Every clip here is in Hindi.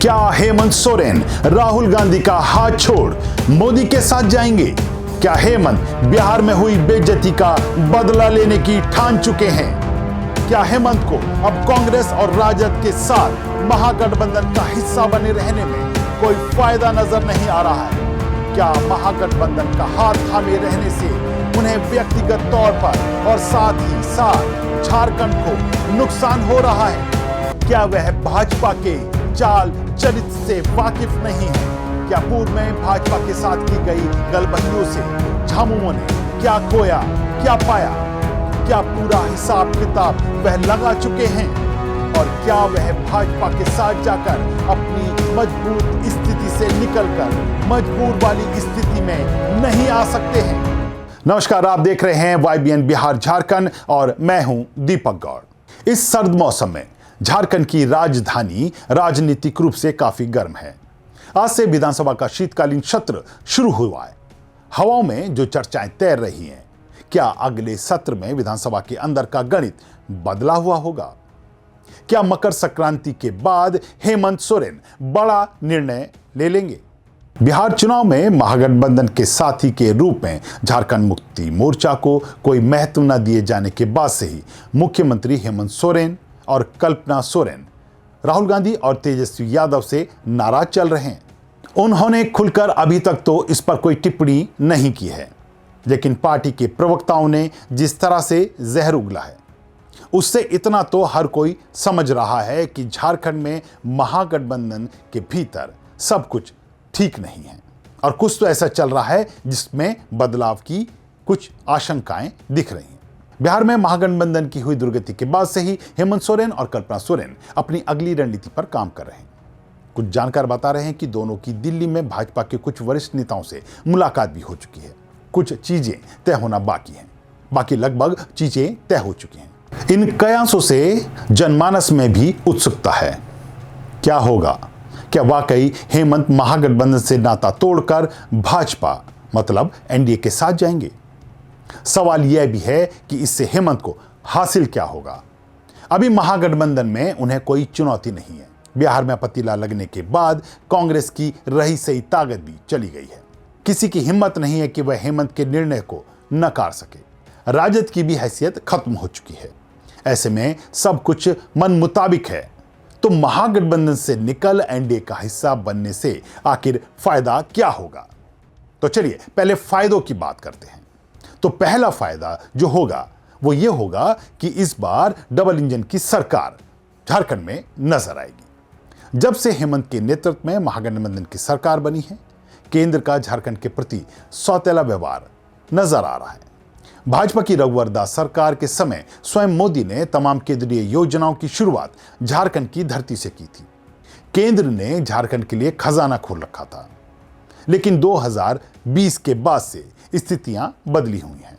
क्या हेमंत सोरेन राहुल गांधी का हाथ छोड़ मोदी के साथ जाएंगे? क्या हेमंत बिहार में हुई बेइज्जती का बदला लेने की ठान चुके हैं? क्या हेमंत को अब कांग्रेस और राजद के साथ महागठबंधन का हिस्सा बने रहने में कोई फायदा नजर नहीं आ रहा है? क्या महागठबंधन का हाथ थामे रहने से उन्हें व्यक्तिगत तौर पर और साथ ही साथ झारखंड को नुकसान हो रहा है? क्या वह भाजपा के चाल चरित्र से वाकिफ नहीं है? क्या पूर्व में भाजपा के साथ की गई गलबंदियों से झामुमो ने क्या खोया क्या पाया? क्या पूरा हिसाब किताब वह लगा चुके हैं? और क्या वह भाजपा के साथ जाकर अपनी मजबूत स्थिति से निकलकर मजबूर वाली स्थिति में नहीं आ सकते हैं? नमस्कार, आप देख रहे हैं YBN बिहार झारखंड और मैं हूं दीपक गौड़। इस सर्द मौसम में झारखंड की राजधानी राजनीतिक रूप से काफी गर्म है। आज से विधानसभा का शीतकालीन सत्र शुरू हुआ है। हवाओं में जो चर्चाएं तैर रही हैं, क्या अगले सत्र में विधानसभा के अंदर का गणित बदला हुआ होगा? क्या मकर संक्रांति के बाद हेमंत सोरेन बड़ा निर्णय ले लेंगे? बिहार चुनाव में महागठबंधन के साथी के रूप में झारखंड मुक्ति मोर्चा को कोई महत्व न दिए जाने के बाद से ही मुख्यमंत्री हेमंत सोरेन और कल्पना सोरेन राहुल गांधी और तेजस्वी यादव से नाराज चल रहे हैं। उन्होंने खुलकर अभी तक तो इस पर कोई टिप्पणी नहीं की है, लेकिन पार्टी के प्रवक्ताओं ने जिस तरह से जहर उगला है, उससे इतना तो हर कोई समझ रहा है कि झारखंड में महागठबंधन के भीतर सब कुछ ठीक नहीं है और कुछ तो ऐसा चल रहा है जिसमें बदलाव की कुछ आशंकाएं दिख रही हैं। बिहार में महागठबंधन की हुई दुर्गति के बाद से ही हेमंत सोरेन और कल्पना सोरेन अपनी अगली रणनीति पर काम कर रहे हैं। कुछ जानकार बता रहे हैं कि दोनों की दिल्ली में भाजपा के कुछ वरिष्ठ नेताओं से मुलाकात भी हो चुकी है। कुछ चीजें तय होना बाकी हैं, बाकी लगभग चीजें तय हो चुकी हैं। इन कयासों से जनमानस में भी उत्सुकता है। क्या होगा? क्या वाकई हेमंत महागठबंधन से नाता तोड़कर भाजपा मतलब एनडीए के साथ जाएंगे? सवाल यह भी है कि इससे हेमंत को हासिल क्या होगा? अभी महागठबंधन में उन्हें कोई चुनौती नहीं है। बिहार में पतीला लगने के बाद कांग्रेस की रही सही ताकत भी चली गई है। किसी की हिम्मत नहीं है कि वह हेमंत के निर्णय को नकार सके। राजद की भी हैसियत खत्म हो चुकी है। ऐसे में सब कुछ मन मुताबिक है, तो महागठबंधन से निकल एनडीए का हिस्सा बनने से आखिर फायदा क्या होगा? तो चलिए पहले फायदों की बात करते हैं। तो पहला फायदा जो होगा वो ये होगा कि इस बार डबल इंजन की सरकार झारखंड में नजर आएगी। जब से हेमंत के नेतृत्व में महागठबंधन की सरकार बनी है, केंद्र का झारखंड के प्रति सौतेला व्यवहार नजर आ रहा है। भाजपा की रघुवर दास सरकार के समय स्वयं मोदी ने तमाम केंद्रीय योजनाओं की शुरुआत झारखंड की धरती से की थी। केंद्र ने झारखंड के लिए खजाना खोल रखा था, लेकिन 2020 के बाद से स्थितियां बदली हुई हैं।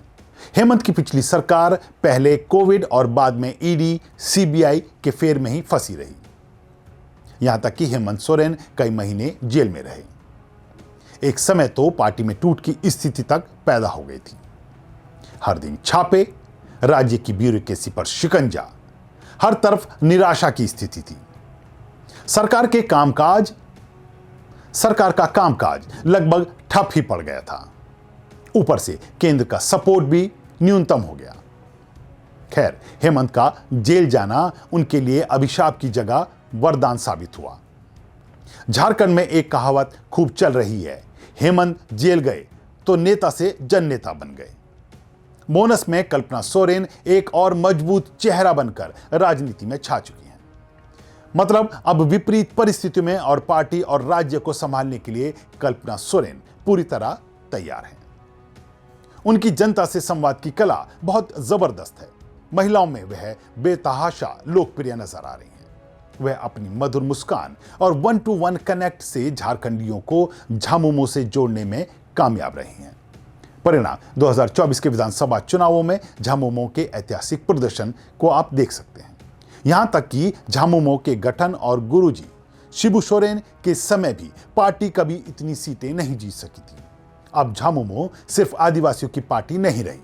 हेमंत की पिछली सरकार पहले कोविड और बाद में ईडी सीबीआई के फेर में ही फंसी रही। यहां तक कि हेमंत सोरेन कई महीने जेल में रहे। एक समय तो पार्टी में टूट की स्थिति तक पैदा हो गई थी। हर दिन छापे, राज्य की ब्यूरोक्रेसी पर शिकंजा, हर तरफ निराशा की स्थिति थी। सरकार का कामकाज लगभग ठप ही पड़ गया था। ऊपर से केंद्र का सपोर्ट भी न्यूनतम हो गया। खैर, हेमंत का जेल जाना उनके लिए अभिशाप की जगह वरदान साबित हुआ। झारखंड में एक कहावत खूब चल रही है, हेमंत जेल गए तो नेता से जननेता बन गए। बोनस में कल्पना सोरेन एक और मजबूत चेहरा बनकर राजनीति में छा चुकी हैं। मतलब अब विपरीत परिस्थितियों में और पार्टी और राज्य को संभालने के लिए कल्पना सोरेन पूरी तरह तैयार हैं। उनकी जनता से संवाद की कला बहुत जबरदस्त है। महिलाओं में वह बेतहाशा लोकप्रिय नजर आ रही हैं। वह अपनी मधुर मुस्कान और 1-to-1 कनेक्ट से झारखंडियों को झामुमो से जोड़ने में कामयाब रही हैं। परिणाम 2024 के विधानसभा चुनावों में झामुमो के ऐतिहासिक प्रदर्शन को आप देख सकते हैं। यहां तक कि झामुमो के गठन और गुरुजी शिबू सोरेन के समय भी पार्टी कभी इतनी सीटें नहीं जीत सकी थी। अब झामुमो सिर्फ आदिवासियों की पार्टी नहीं रही,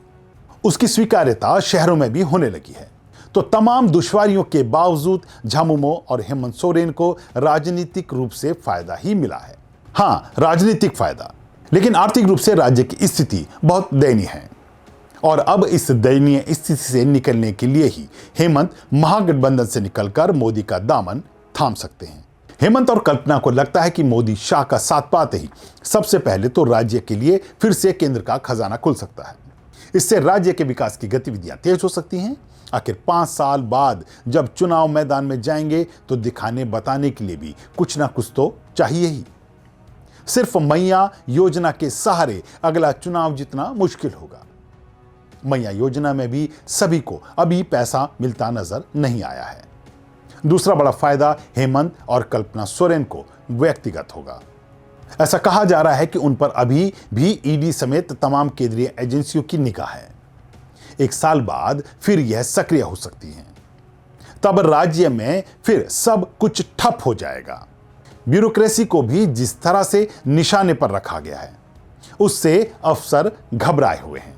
उसकी स्वीकार्यता शहरों में भी होने लगी है। तो तमाम दुश्वारियों के बावजूद झामुमो और हेमंत सोरेन को राजनीतिक रूप से फायदा ही मिला है। हां, राजनीतिक फायदा, लेकिन आर्थिक रूप से राज्य की स्थिति बहुत दयनीय है। और अब इस दयनीय स्थिति से निकलने के लिए ही हेमंत महागठबंधन से निकलकर मोदी का दामन थाम सकते हैं। हेमंत और कल्पना को लगता है कि मोदी शाह का साथ पाते ही सबसे पहले तो राज्य के लिए फिर से केंद्र का खजाना खुल सकता है। इससे राज्य के विकास की गतिविधियां तेज हो सकती हैं। आखिर 5 साल बाद जब चुनाव मैदान में जाएंगे तो दिखाने बताने के लिए भी कुछ ना कुछ तो चाहिए ही। सिर्फ मैया योजना के सहारे अगला चुनाव जीतना मुश्किल होगा। मैया योजना में भी सभी को अभी पैसा मिलता नजर नहीं आया है। दूसरा बड़ा फायदा हेमंत और कल्पना सोरेन को व्यक्तिगत होगा। ऐसा कहा जा रहा है कि उन पर अभी भी ईडी समेत तमाम केंद्रीय एजेंसियों की निगाह है। 1 साल बाद फिर यह सक्रिय हो सकती हैं। तब राज्य में फिर सब कुछ ठप हो जाएगा। ब्यूरोक्रेसी को भी जिस तरह से निशाने पर रखा गया है, उससे अफसर घबराए हुए हैं।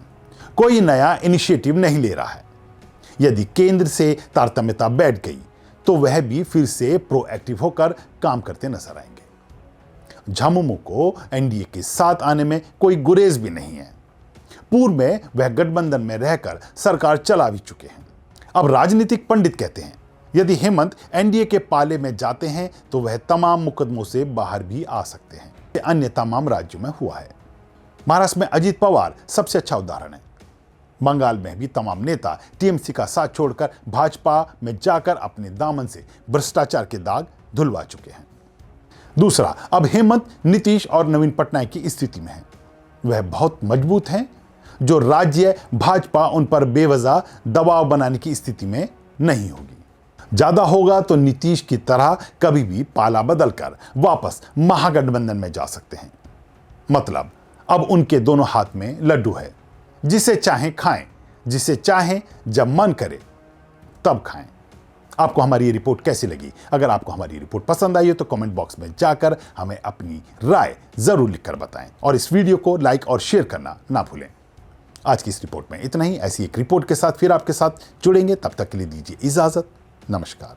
कोई नया इनिशिएटिव नहीं ले रहा है। यदि केंद्र से तारतम्यता बैठ गई तो वह भी फिर से प्रोएक्टिव होकर काम करते नजर आएंगे। झामुमो को एनडीए के साथ आने में कोई गुरेज भी नहीं है। पूर्व में वह गठबंधन में रहकर सरकार चला भी चुके हैं। अब राजनीतिक पंडित कहते हैं यदि हेमंत एनडीए के पाले में जाते हैं तो वह तमाम मुकदमों से बाहर भी आ सकते हैं। ये अन्य तमाम राज्यों में हुआ है। महाराष्ट्र में अजित पवार सबसे अच्छा उदाहरण है। बंगाल में भी तमाम नेता टीएमसी का साथ छोड़कर भाजपा में जाकर अपने दामन से भ्रष्टाचार के दाग धुलवा चुके हैं। दूसरा, अब हेमंत, नीतीश और नवीन पटनायक की स्थिति में है। वह बहुत मजबूत हैं, जो राज्य भाजपा उन पर बेवजह दबाव बनाने की स्थिति में नहीं होगी। ज्यादा होगा तो नीतीश की तरह कभी भी पाला बदलकर वापस महागठबंधन में जा सकते हैं। मतलब अब उनके दोनों हाथ में लड्डू है। जिसे चाहें खाएं, जिसे चाहें जब मन करे तब खाएं। आपको हमारी ये रिपोर्ट कैसी लगी? अगर आपको हमारी रिपोर्ट पसंद आई हो तो कमेंट बॉक्स में जाकर हमें अपनी राय जरूर लिखकर बताएं और इस वीडियो को लाइक और शेयर करना ना भूलें। आज की इस रिपोर्ट में इतना ही। ऐसी एक रिपोर्ट के साथ फिर आपके साथ जुड़ेंगे। तब तक के लिए दीजिए इजाजत। नमस्कार।